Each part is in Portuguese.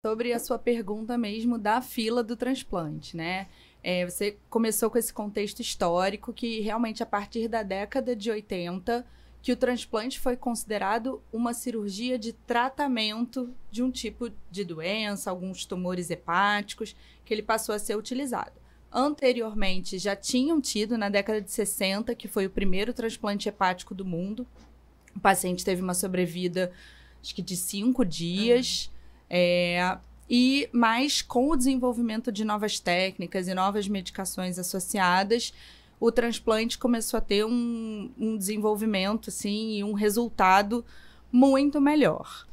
Sobre a sua pergunta mesmo da fila do transplante, né? Você começou com esse contexto histórico que realmente a partir da década de 80 que o transplante foi considerado uma cirurgia de tratamento de um tipo de doença, alguns tumores hepáticos, que ele passou a ser utilizado. Anteriormente, já tinham tido, na década de 60, que foi o primeiro transplante hepático do mundo. O paciente teve uma sobrevida, acho que de 5 dias. Mas com o desenvolvimento de novas técnicas e novas medicações associadas, o transplante começou a ter um desenvolvimento assim, e um resultado muito melhor.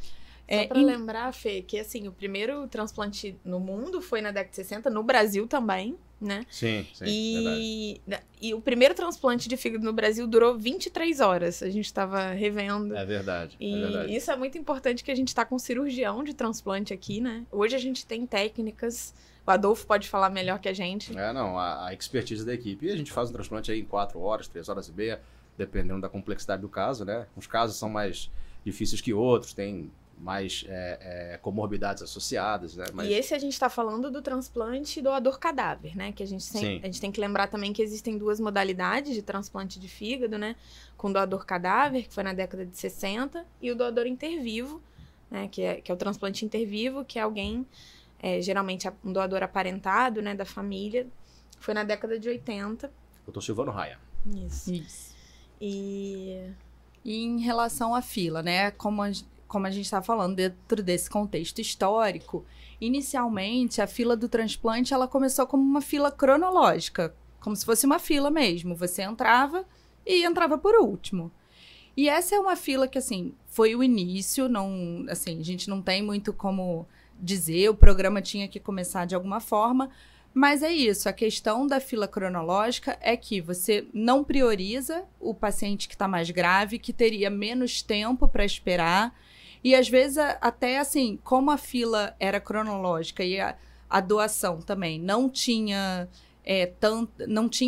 Só para lembrar, Fê, que assim, o primeiro transplante no mundo foi na década de 60, no Brasil também, né? Sim, e o primeiro transplante de fígado no Brasil durou 23 horas. A gente estava revendo. É verdade. Isso é muito importante, que a gente está com um cirurgião de transplante aqui, né? Hoje a gente tem técnicas. O Adolfo pode falar melhor que a gente. A expertise da equipe. E a gente faz um transplante aí em 4 horas, 3 horas e meia, dependendo da complexidade do caso, né? Uns casos são mais difíceis que outros, tem mais comorbidades associadas, né? E esse a gente está falando do transplante doador cadáver, né? Que a gente tem que lembrar também que existem 2 modalidades de transplante de fígado, né? Com doador cadáver, que foi na década de 60, e o doador intervivo, né? Que é o transplante intervivo, que é alguém, geralmente um doador aparentado, né? Da família, foi na década de 80. Dr. Silvano Raia. Isso. E em relação à fila, né? Como a gente está falando, dentro desse contexto histórico, inicialmente a fila do transplante ela começou como uma fila cronológica, como se fosse uma fila mesmo. Você entrava e entrava por último. E essa é uma fila que, assim, foi o início, não, assim, a gente não tem muito como dizer, o programa tinha que começar de alguma forma, mas é isso, a questão da fila cronológica é que você não prioriza o paciente que está mais grave, que teria menos tempo para esperar. E às vezes, até assim, como a fila era cronológica e a doação também não tinha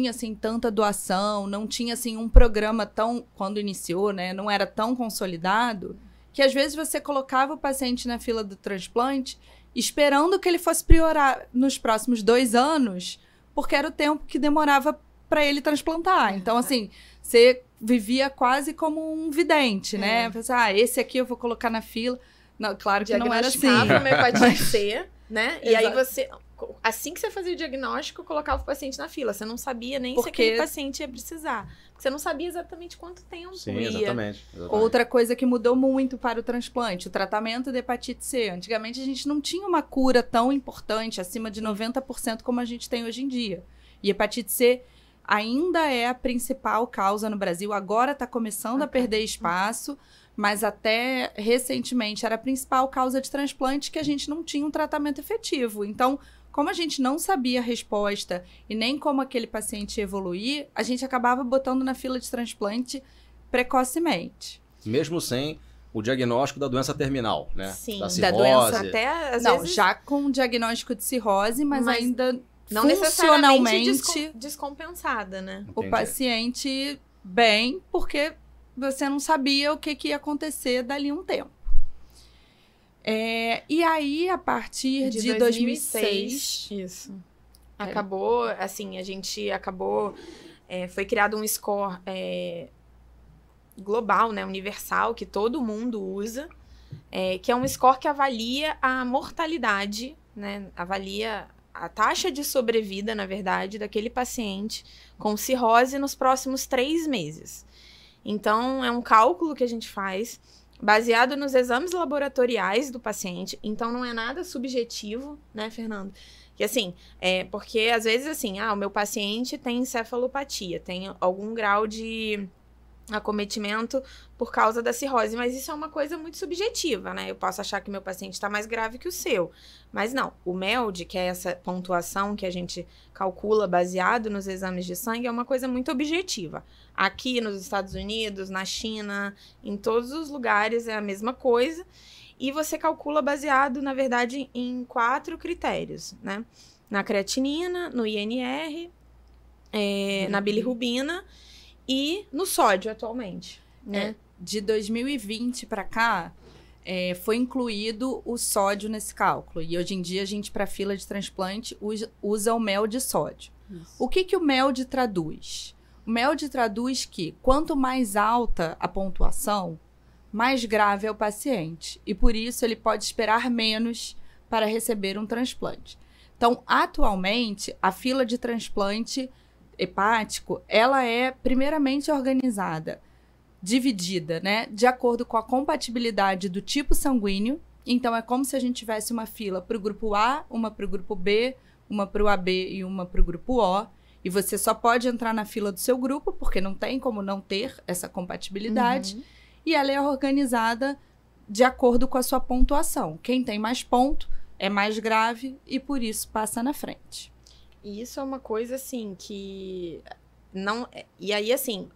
assim, tanta doação, não tinha assim, um programa tão, quando iniciou, né, não era tão consolidado, que às vezes você colocava o paciente na fila do transplante esperando que ele fosse priorar nos próximos 2 anos, porque era o tempo que demorava para ele transplantar. Então, assim, você vivia quase como um vidente, né? Pensava, esse aqui eu vou colocar na fila. Não, claro que não era assim. Diagnosticava uma hepatite C, né? E aí você, assim que você fazia o diagnóstico, colocava o paciente na fila. Você não sabia nem se aquele paciente ia precisar. Porque você não sabia exatamente quanto tempo ia. Exatamente. Outra coisa que mudou muito para o transplante, o tratamento da hepatite C. Antigamente a gente não tinha uma cura tão importante, acima de 90% como a gente tem hoje em dia. E hepatite C ainda é a principal causa no Brasil. Agora está começando a perder espaço, mas até recentemente era a principal causa de transplante, que a gente não tinha um tratamento efetivo. Então, como a gente não sabia a resposta e nem como aquele paciente ia evoluir, a gente acabava botando na fila de transplante precocemente. Mesmo sem o diagnóstico da doença terminal, né? Sim, da cirrose. Da doença até, às vezes... já com o diagnóstico de cirrose, mas ainda... Não funcionalmente necessariamente descompensada, né? O paciente bem, porque você não sabia o que ia acontecer dali um tempo. E aí, a partir de 2006... Isso. Acabou, assim, a gente acabou... foi criado um score global, né? Universal, que todo mundo usa, que é um score que avalia a mortalidade, né? Avalia a taxa de sobrevida, na verdade, daquele paciente com cirrose nos próximos 3 meses. Então, é um cálculo que a gente faz baseado nos exames laboratoriais do paciente. Então, não é nada subjetivo, né, Fernando? Que assim, porque às vezes assim, o meu paciente tem encefalopatia, tem algum grau de acometimento por causa da cirrose, mas isso é uma coisa muito subjetiva, né? Eu posso achar que meu paciente está mais grave que o seu, mas não. O MELD, que é essa pontuação que a gente calcula baseado nos exames de sangue, é uma coisa muito objetiva. Aqui nos Estados Unidos, na China, em todos os lugares é a mesma coisa, e você calcula baseado, na verdade, em 4 critérios, né? Na creatinina, no INR, na bilirrubina e no sódio atualmente, né? De 2020 para cá, foi incluído o sódio nesse cálculo. E hoje em dia, a gente, para fila de transplante, usa o MELD sódio. Isso. O que o MELD traduz? O MELD traduz que quanto mais alta a pontuação, mais grave é o paciente. E por isso ele pode esperar menos para receber um transplante. Então, atualmente, a fila de transplante hepático, ela é primeiramente organizada, dividida, né, de acordo com a compatibilidade do tipo sanguíneo. Então, é como se a gente tivesse uma fila para o grupo A, uma para o grupo B, uma para o AB e uma para o grupo O. E você só pode entrar na fila do seu grupo, porque não tem como não ter essa compatibilidade. Uhum. E ela é organizada de acordo com a sua pontuação. Quem tem mais ponto é mais grave e, por isso, passa na frente. E isso é uma coisa, assim, que não... E aí, assim,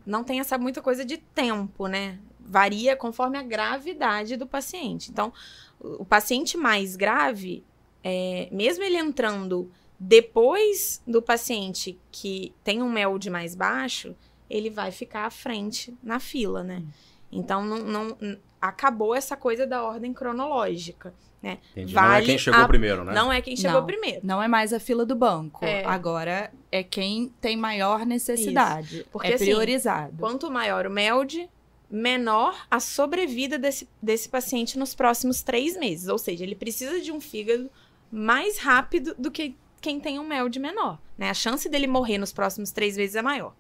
não tem essa muita coisa de tempo, né? Varia conforme a gravidade do paciente. Então, o paciente mais grave, mesmo ele entrando depois do paciente que tem um MELD mais baixo, ele vai ficar à frente na fila, né? Então, não acabou essa coisa da ordem cronológica, né? Entendi. Não é quem chegou primeiro, né? Não é quem chegou Não. primeiro. Não é mais a fila do banco. É. Agora é quem tem maior necessidade. Porque, é assim, priorizado. Quanto maior o MELD, menor a sobrevida desse paciente nos próximos 3 meses. Ou seja, ele precisa de um fígado mais rápido do que quem tem um MELD menor, né? A chance dele morrer nos próximos 3 meses é maior.